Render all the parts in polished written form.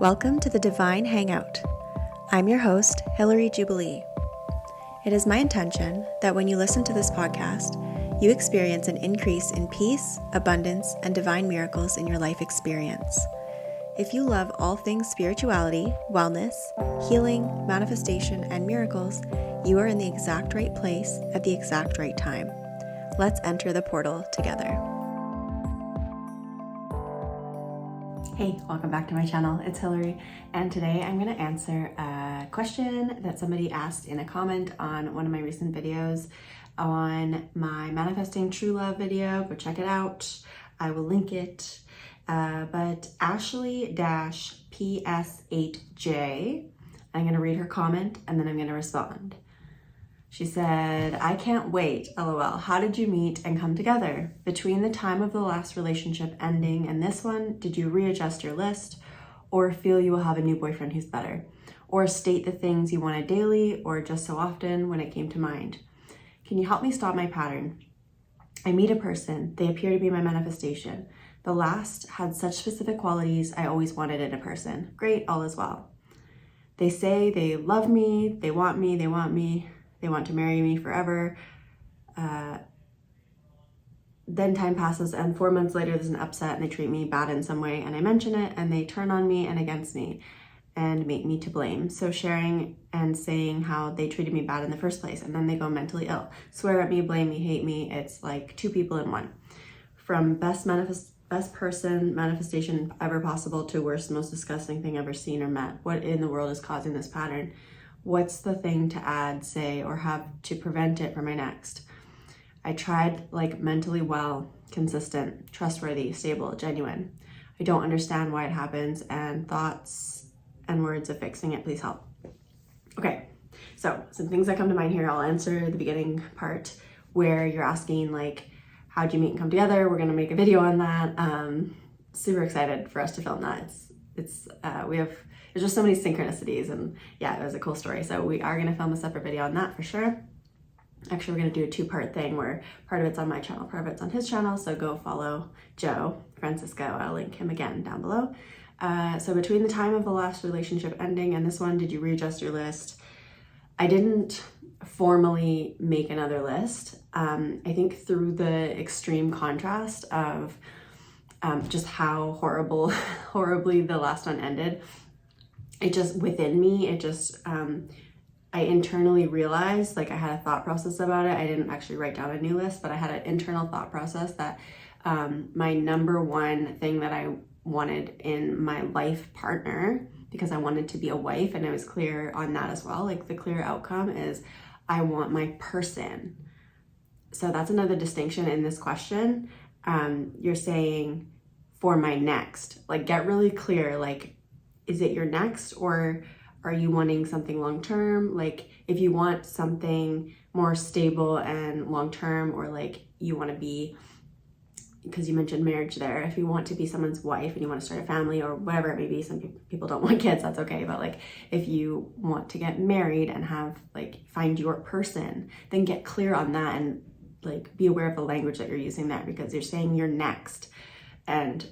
Welcome to the Divine Hangout. I'm your host, Hillary Jubilee. It is my intention that when you listen to this podcast, you experience an increase in peace, abundance, and divine miracles in your life experience. If you love all things spirituality, wellness, healing, manifestation, and miracles, you are in the exact right place at the exact right time. Let's enter the portal together. Hey, welcome back to my channel. It's Hillary, and today I'm going to answer a question that somebody asked in a comment on one of my recent videos on my Manifesting True Love video. Go check it out. I will link it. But Ashley-PS8J, I'm going to read her comment and then I'm going to respond. She said, I can't wait, LOL. How did you meet and come together? Between the time of the last relationship ending and this one, did you readjust your list or feel you will have a new boyfriend who's better? Or state the things you wanted daily or just so often when it came to mind? Can you help me stop my pattern? I meet a person. They appear to be my manifestation. The last had such specific qualities I always wanted in a person. Great, all is well. They say they love me, they want me, they want to marry me forever. Then time passes and 4 months later there's an upset and they treat me bad in some way and I mention it and they turn on me and against me and make me to blame. So sharing and saying how they treated me bad in the first place and then they go mentally ill. Swear at me, blame me, hate me. It's like two people in one. From best person manifestation ever possible to worst, most disgusting thing ever seen or met. What in the world is causing this pattern? What's the thing to add, say, or have to prevent it for my next? I tried like mentally well, consistent, trustworthy, stable, genuine. I don't understand why it happens and thoughts and words of fixing it, please help. Okay, so some things that come to mind here. I'll answer the beginning part where you're asking like, how'd you meet and come together? We're gonna make a video on that. Super excited for us to film that. There's just so many synchronicities and yeah, it was a cool story. So we are gonna film a separate video on that for sure. Actually, we're gonna do a two-part thing where part of it's on my channel, part of it's on his channel. So go follow Joe Francisco. I'll link him again down below. So between the time of the last relationship ending and this one, did you readjust your list? I didn't formally make another list. I think through the extreme contrast of just how horribly the last one ended, it just, within me, I internally realized, like I had a thought process about it. I didn't actually write down a new list, but I had an internal thought process that my number one thing that I wanted in my life partner, because I wanted to be a wife, and I was clear on that as well, like the clear outcome is I want my person. So that's another distinction in this question. You're saying for my next, like get really clear, like, is it your next or are you wanting something long-term? Like if you want something more stable and long-term, or like you want to be, because you mentioned marriage there, if you want to be someone's wife and you want to start a family or whatever it may be, some people don't want kids, that's okay. But like if you want to get married and have like find your person, then get clear on that and like be aware of the language that you're using there, because you're saying you're next. And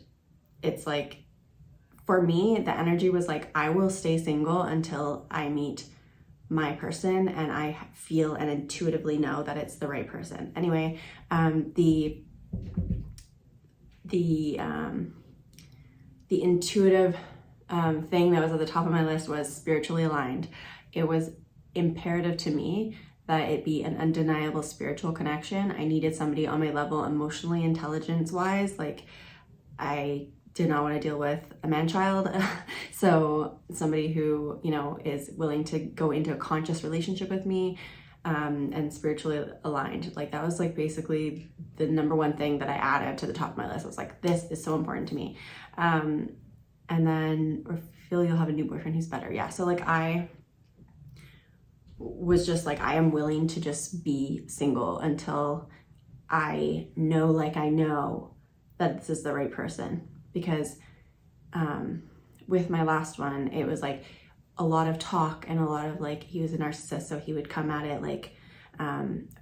it's like, for me, the energy was like, I will stay single until I meet my person and I feel and intuitively know that it's the right person. Anyway, the intuitive thing that was at the top of my list was spiritually aligned. It was imperative to me that it be an undeniable spiritual connection. I needed somebody on my level emotionally, intelligence-wise. Like I did not want to deal with a man-child. So somebody who, you know, is willing to go into a conscious relationship with me and spiritually aligned. Like that was like basically the number one thing that I added to the top of my list. I was like, this is so important to me. And then, or feel you'll have a new boyfriend who's better. Yeah, so like I was just like, I am willing to just be single until I know, like I know that this is the right person. Because with my last one, it was like a lot of talk and a lot of like, he was a narcissist, so he would come at it like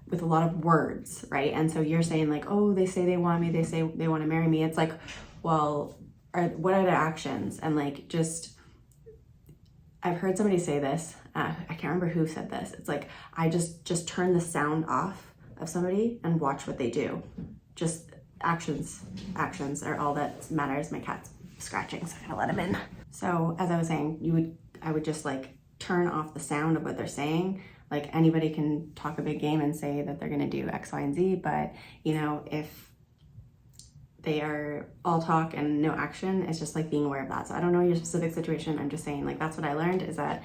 with a lot of words, right? And so you're saying like, oh, they say they want me, they say they want to marry me. It's like, well, what are their actions? And like, just I've heard somebody say this, I can't remember who said this. It's like, I just turn the sound off of somebody and watch what they do. Just actions are all that matters. My cat's scratching, so I'm gonna let him in. So as I was saying, I would just like turn off the sound of what they're saying. Like anybody can talk a big game and say that they're gonna do X, Y, and Z, but you know, if they are all talk and no action, it's just like being aware of that. So I don't know your specific situation. I'm just saying like that's what I learned, is that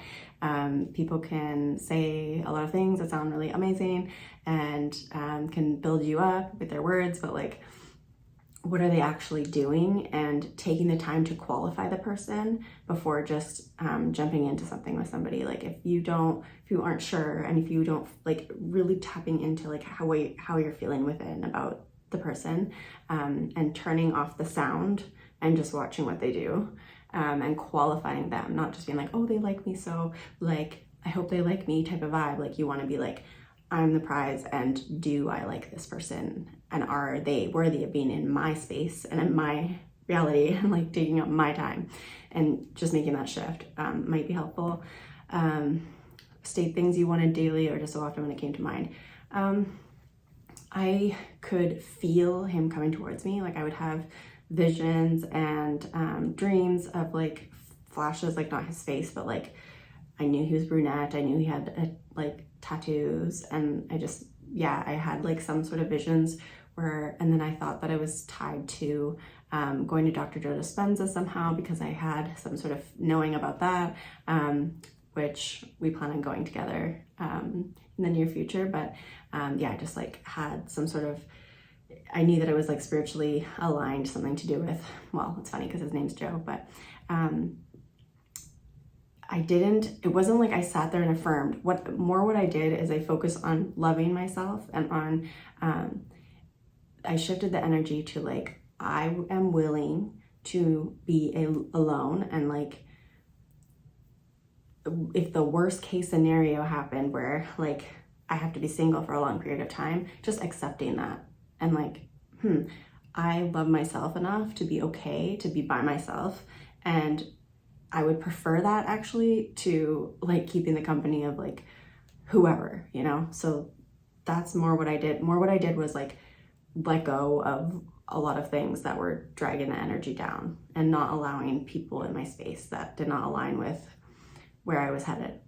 people can say a lot of things that sound really amazing and can build you up with their words, but like, what are they actually doing? And taking the time to qualify the person before just jumping into something with somebody. Like if you aren't sure, and if you don't like really tapping into like how you're feeling within about the person, and turning off the sound and just watching what they do, and qualifying them, not just being like, oh, they like me, so like I hope they like me type of vibe. Like you want to be like, I'm the prize, and do I like this person, and are they worthy of being in my space and in my reality, and like taking up my time, and just making that shift might be helpful. State things you wanted daily, or just so often when it came to mind. I could feel him coming towards me. Like I would have visions and dreams of like flashes, like not his face, but like I knew he was brunette. I knew he had like tattoos, and I had like some sort of visions where, and then I thought that I was tied to going to Dr. Joe Dispenza somehow, because I had some sort of knowing about that, which we plan on going together in the near future. But I just like had some sort of, I knew that it was like spiritually aligned, something to do with, well, it's funny because his name's Joe, but it wasn't like I sat there and affirmed. What I did is I focused on loving myself, and on, I shifted the energy to like, I am willing to be alone, and like, if the worst case scenario happened where like I have to be single for a long period of time, just accepting that, and like, I love myself enough to be okay to be by myself, and I would prefer that actually to like keeping the company of like whoever, you know? So that's more what I did. What I did was like let go of a lot of things that were dragging the energy down, and not allowing people in my space that did not align with where I was headed.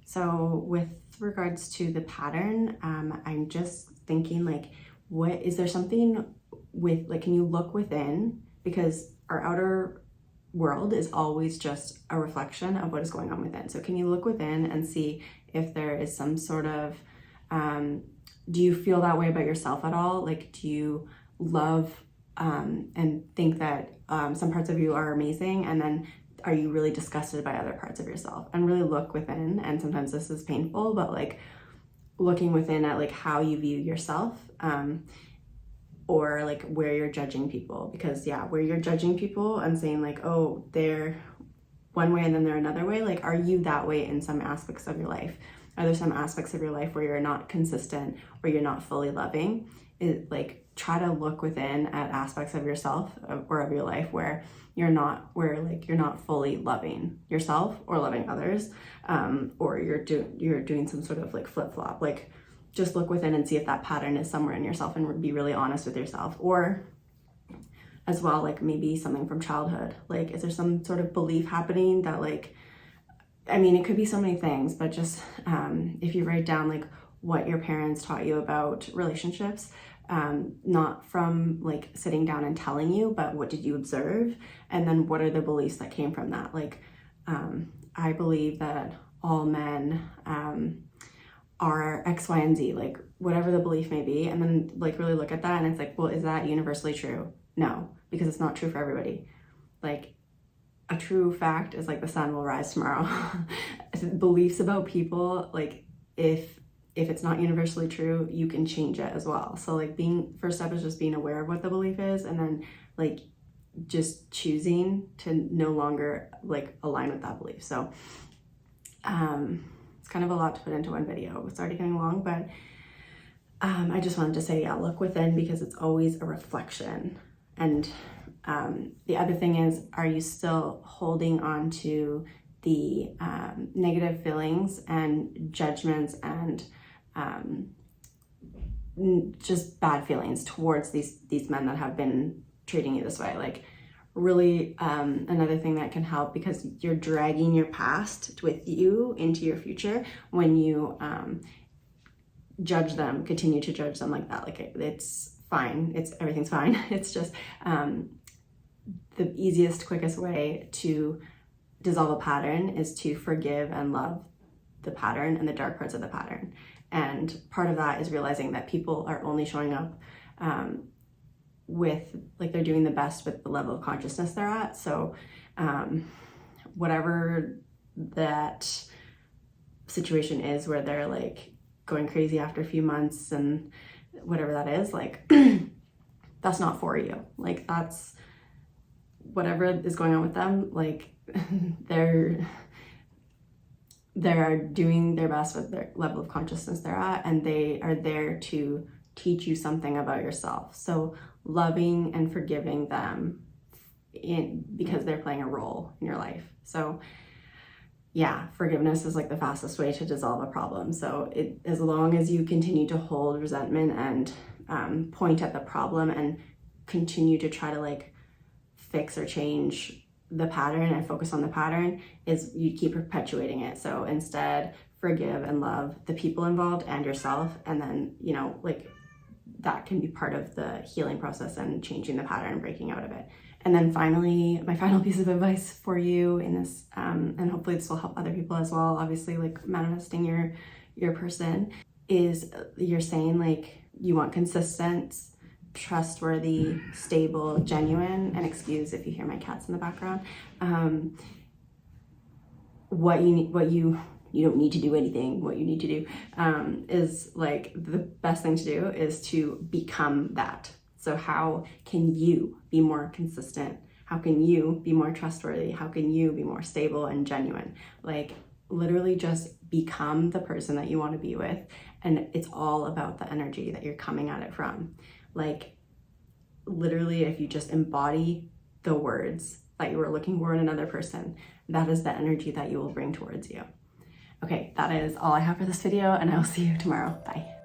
So with regards to the pattern, I'm just thinking like, is there something with like, can you look within? Because our outer world is always just a reflection of what is going on within. So can you look within and see if there is some sort of, do you feel that way about yourself at all? Like, do you love and think that some parts of you are amazing, and then are you really disgusted by other parts of yourself? And really look within. And sometimes this is painful, but like looking within at like how you view yourself, or like where you're judging people. Because where you're judging people and saying like, oh, they're one way and then they're another way, like, are you that way in some aspects of your life? Are there some aspects of your life where you're not consistent, or you're not fully loving? Like, try to look within at aspects of yourself or of your life where you're not fully loving yourself or loving others, or you're doing some sort of like flip-flop. Like, just look within and see if that pattern is somewhere in yourself, and be really honest with yourself. Or as well, like maybe something from childhood. Like, is there some sort of belief happening that like, I mean, it could be so many things, but just if you write down like what your parents taught you about relationships, not from like sitting down and telling you, but what did you observe? And then what are the beliefs that came from that? Like, I believe that all men are X, Y, and Z, like whatever the belief may be. And then like really look at that, and it's like, well, is that universally true? No, because it's not true for everybody. Like, a true fact is like the sun will rise tomorrow. Beliefs about people, like if it's not universally true, you can change it as well. So like first step is just being aware of what the belief is, and then like just choosing to no longer like align with that belief. So it's kind of a lot to put into one video. It's already getting long, but I just wanted to say, look within, because it's always a reflection. And the other thing is, are you still holding on to the negative feelings and judgments and just bad feelings towards these men that have been treating you this way. Like, really, another thing that can help, because you're dragging your past with you into your future when you judge them, continue to judge them like that. Like, it's fine, everything's fine. It's just the easiest, quickest way to dissolve a pattern is to forgive and love the pattern and the dark parts of the pattern. And part of that is realizing that people are only showing up with, like, they're doing the best with the level of consciousness they're at. So whatever that situation is where they're like going crazy after a few months and whatever that is, like, that's not for you. Like, that's whatever is going on with them. Like, they're doing their best with their level of consciousness they're at, and they are there to teach you something about yourself. So loving and forgiving them because they're playing a role in your life. So yeah, forgiveness is like the fastest way to dissolve a problem. So as long as you continue to hold resentment and point at the problem and continue to try to like fix or change the pattern and focus on the pattern, is you keep perpetuating it. So instead, forgive and love the people involved and yourself, and then, you know, like, that can be part of the healing process and changing the pattern and breaking out of it. And then finally, my final piece of advice for you in this, and hopefully this will help other people as well, obviously, like manifesting your person, is you're saying, like, you want consistent, trustworthy, stable, genuine, and excuse if you hear my cats in the background. What you don't need to do anything. What you need to do is, like, the best thing to do is to become that. So how can you be more consistent? How can you be more trustworthy? How can you be more stable and genuine? Like, literally just become the person that you want to be with. And it's all about the energy that you're coming at it from. Like, literally, if you just embody the words that you were looking for in another person, that is the energy that you will bring towards you. Okay, that is all I have for this video, and I will see you tomorrow. Bye.